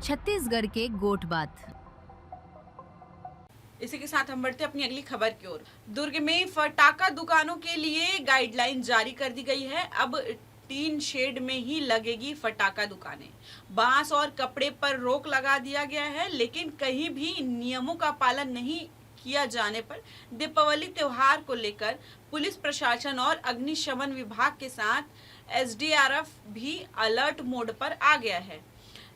छत्तीसगढ़ के गोठबात। इसी के साथ हम बढ़ते अपनी अगली खबर की ओर। दुर्ग में फटाखा दुकानों के लिए गाइडलाइन जारी कर दी गई है। अब टीन शेड में ही लगेगी फटाखा दुकानें। बांस और कपड़े पर रोक लगा दिया गया है, लेकिन कहीं भी नियमों का पालन नहीं किया जाने पर दीपावली त्योहार को लेकर पुलिस प्रशासन और अग्निशमन विभाग के साथ एसडीआरएफ भी अलर्ट मोड पर आ गया है।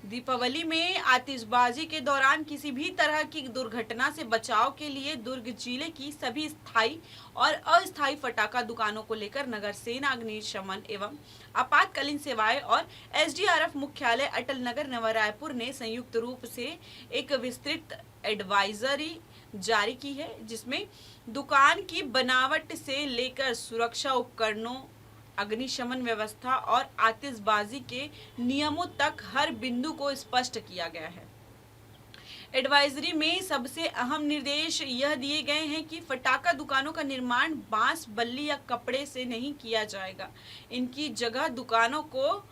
दीपावली में आतिशबाजी के दौरान किसी भी तरह की दुर्घटना से बचाव के लिए दुर्ग जिले की सभी स्थायी और अस्थायी फटाखा दुकानों को लेकर नगर सेना, अग्निशमन एवं आपातकालीन सेवाएं और एसडीआरएफ मुख्यालय अटल नगर नवा रायपुर ने संयुक्त रूप से एक विस्तृत एडवाइजरी जारी की है, जिसमें दुकान की बनावट से लेकर सुरक्षा उपकरणों, अग्निशमन व्यवस्था और आतिशबाजी के नियमों तक हर बिंदु को स्पष्ट किया गया है। एडवाइजरी में सबसे अहम निर्देश यह दिए गए हैं कि फटाखा दुकानों का निर्माण बांस, बल्ली या कपड़े से नहीं किया जाएगा। इनकी जगह दुकानों को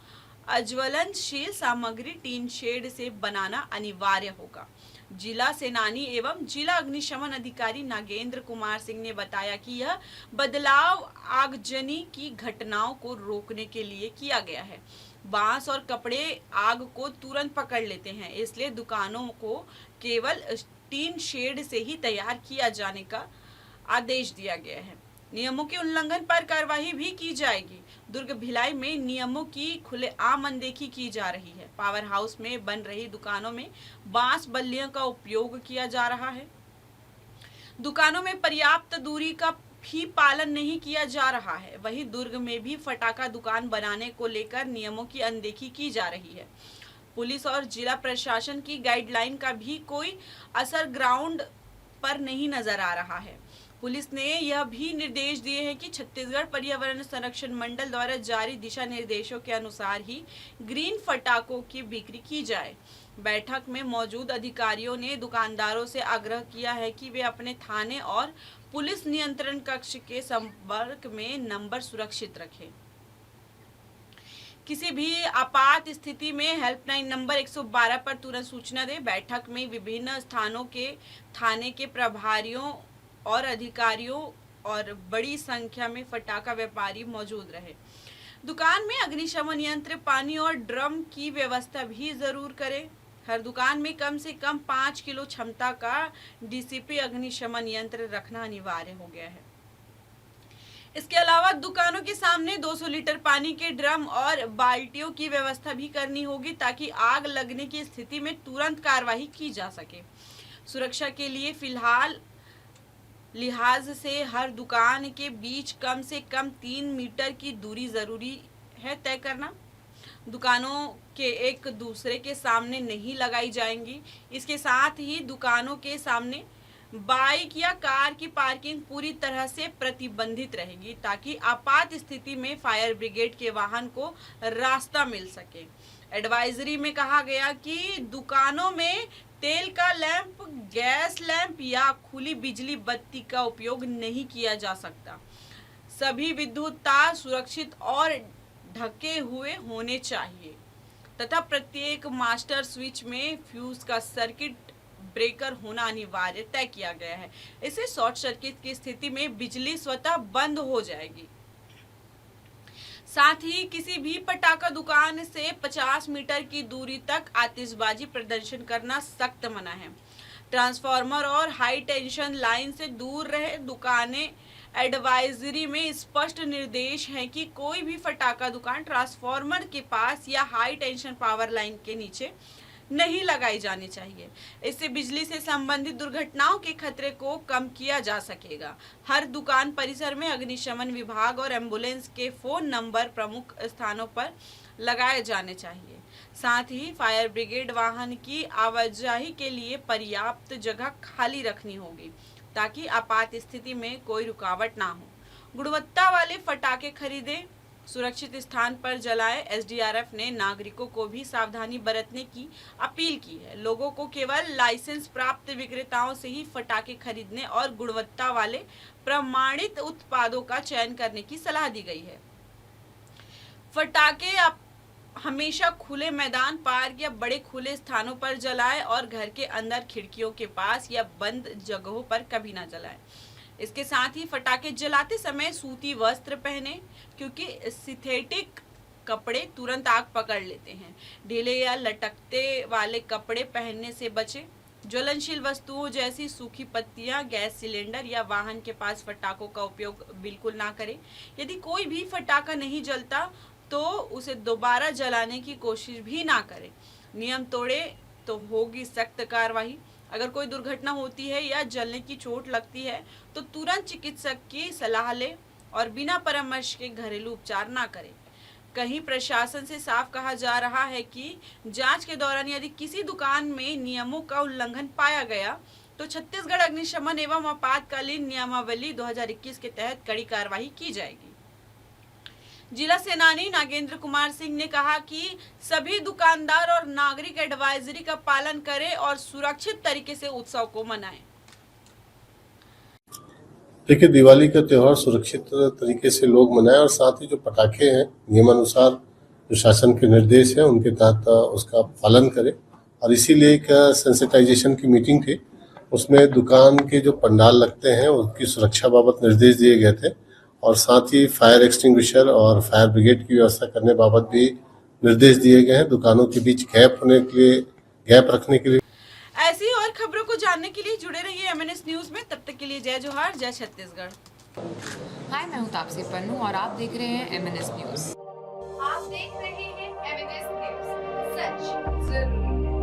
अज्वलनशील सामग्री टीन शेड से बनाना अनिवार्य होगा। जिला सेनानी एवं जिला अग्निशमन अधिकारी नागेंद्र कुमार सिंह ने बताया कि यह बदलाव आगजनी की घटनाओं को रोकने के लिए किया गया है। बांस और कपड़े आग को तुरंत पकड़ लेते हैं, इसलिए दुकानों को केवल टीन शेड से ही तैयार किया जाने का आदेश दिया गया है। नियमों के उल्लंघन पर कार्रवाई भी की जाएगी। दुर्ग भिलाई में नियमों की खुलेआम अनदेखी की जा रही है। पावर हाउस में बन रही दुकानों में बांस बल्लियों का उपयोग किया जा रहा है। दुकानों में पर्याप्त दूरी का भी पालन नहीं किया जा रहा है। वहीं दुर्ग में भी फटाखा दुकान बनाने को लेकर नियमों की अनदेखी की जा रही है। पुलिस और जिला प्रशासन की गाइडलाइन का भी कोई असर ग्राउंड पर नहीं नजर आ रहा है। पुलिस ने यह भी निर्देश दिए हैं कि छत्तीसगढ़ पर्यावरण संरक्षण मंडल द्वारा जारी दिशा निर्देशों के अनुसार ही ग्रीन फटाकों की बिक्री की जाए। बैठक में मौजूद अधिकारियों ने दुकानदारों से आग्रह किया है कि वे अपने थाने और पुलिस नियंत्रण कक्ष के संपर्क में नंबर सुरक्षित रखें। किसी भी आपात स्थिति में हेल्पलाइन नंबर 112 पर तुरंत सूचना दें। बैठक में विभिन्न स्थानों के थाने के प्रभारियों और अधिकारियों और बड़ी संख्या में फटाखा व्यापारी मौजूद रहे। दुकान में अग्निशमन यंत्र, पानी और ड्रम की व्यवस्था भी जरूर करें। हर दुकान में कम से कम 5 किलो क्षमता का डीसीपी अग्निशमन यंत्र रखना अनिवार्य हो गया है। इसके अलावा दुकानों के सामने 200 लीटर पानी के ड्रम और बाल्टियों की व्यवस्था भी करनी होगी, ताकि आग लगने की स्थिति में तुरंत कार्रवाई की जा सके। सुरक्षा के लिए फिलहाल लिहाज से हर दुकान के बीच कम से कम 3 मीटर की दूरी जरूरी है तय करना। दुकानों के एक दूसरे के सामने नहीं लगाई जाएंगी। इसके साथ ही दुकानों के सामने बाइक या कार की पार्किंग पूरी तरह से प्रतिबंधित रहेगी, ताकि आपात स्थिति में फायर ब्रिगेड के वाहन को रास्ता मिल सके। एडवाइजरी में कहा गया कि दुकानों में तेल का लैंप, गैस लैंप या खुली बिजली बत्ती का उपयोग नहीं किया जा सकता। सभी विद्युत तार सुरक्षित और ढके हुए होने चाहिए तथा प्रत्येक मास्टर स्विच में फ्यूज का सर्किट ब्रेकर होना अनिवार्य तय किया गया है। इससे शॉर्ट सर्किट की स्थिति में बिजली स्वतः बंद हो जाएगी। साथ ही किसी भी पटाखा दुकान से 50 मीटर की दूरी तक आतिशबाजी प्रदर्शन करना सख्त मना है। ट्रांसफार्मर और हाई टेंशन लाइन से दूर रहे। दुकानें एडवाइजरी में स्पष्ट निर्देश है कि कोई भी फटाखा दुकान ट्रांसफार्मर के पास या हाई टेंशन पावर लाइन के नीचे नहीं लगाई जानी चाहिए। इससे बिजली से संबंधित दुर्घटनाओं के खतरे को कम किया जा सकेगा। हर दुकान परिसर में अग्निशमन विभाग और एम्बुलेंस के फोन नंबर प्रमुख स्थानों पर लगाए जाने चाहिए। साथ ही फायर ब्रिगेड वाहन की आवाजाही के लिए पर्याप्त जगह खाली रखनी होगी, ताकि आपात स्थिति में कोई रुकावट ना हो। गुणवत्ता वाले फटाखे खरीदें, सुरक्षित स्थान पर जलाएं। एसडीआरएफ ने नागरिकों को भी सावधानी बरतने की अपील की है। लोगों को केवल लाइसेंस प्राप्त विक्रेताओं से ही फटाखे खरीदने और गुणवत्ता वाले प्रमाणित उत्पादों का चयन करने की सलाह दी गई है। फटाखे हमेशा खुले मैदान, पार्क या बड़े खुले स्थानों पर जलाएं और घर के अंदर खिड़कियों के पास या बंद जगहों पर कभी ना जलाएं। इसके साथ ही फटाके जलाते समय सूती वस्त्र पहने, क्योंकि सिंथेटिक कपड़े तुरंत आग पकड़ लेते हैं। ढीले या लटकते वाले कपड़े पहनने से बचें। ज्वलनशील वस्तुओं जैसी सूखी पत्तियां, गैस सिलेंडर या वाहन के पास फटाकों का उपयोग बिल्कुल ना करें। यदि कोई भी फटाका नहीं जलता तो उसे दोबारा जलाने की कोशिश भी ना करें। नियम तोड़े तो होगी सख्त कार्रवाई। अगर कोई दुर्घटना होती है या जलने की चोट लगती है तो तुरंत चिकित्सक की सलाह लें और बिना परामर्श के घरेलू उपचार ना करें। कहीं प्रशासन से साफ कहा जा रहा है कि जांच के दौरान यदि किसी दुकान में नियमों का उल्लंघन पाया गया तो छत्तीसगढ़ अग्निशमन एवं आपातकालीन नियमावली 2021 के तहत कड़ी कार्रवाई की जाएगी। जिला सेनानी नागेंद्र कुमार सिंह ने कहा कि सभी दुकानदार और नागरिक एडवाइजरी का पालन करें और सुरक्षित तरीके से उत्सव को मनाएं। देखिए, दिवाली का त्यौहार सुरक्षित तरीके से लोग मनाएं और साथ ही जो पटाखे हैं नियमानुसार जो शासन के निर्देश हैं उनके तहत उसका पालन करें। और इसीलिए एक सेंसिटाइजेशन की मीटिंग थी, उसमें दुकान के जो पंडाल लगते हैं उसकी सुरक्षा बाबत निर्देश दिए गए थे और साथ ही फायर एक्सटिंग्विशर और फायर ब्रिगेड की व्यवस्था करने बाबत भी निर्देश दिए गए हैं। दुकानों के बीच गैप रखने के लिए। ऐसी और खबरों को जानने के लिए जुड़े रहिए MNS न्यूज में। तब तक के लिए जय जोहार, जय छत्तीसगढ़। हाय, मैं हूँ तापसी पन्नू और आप देख रहे हैं MNS न्यूज। आप देख रहे हैं MNS न्यूज, सच जरूर।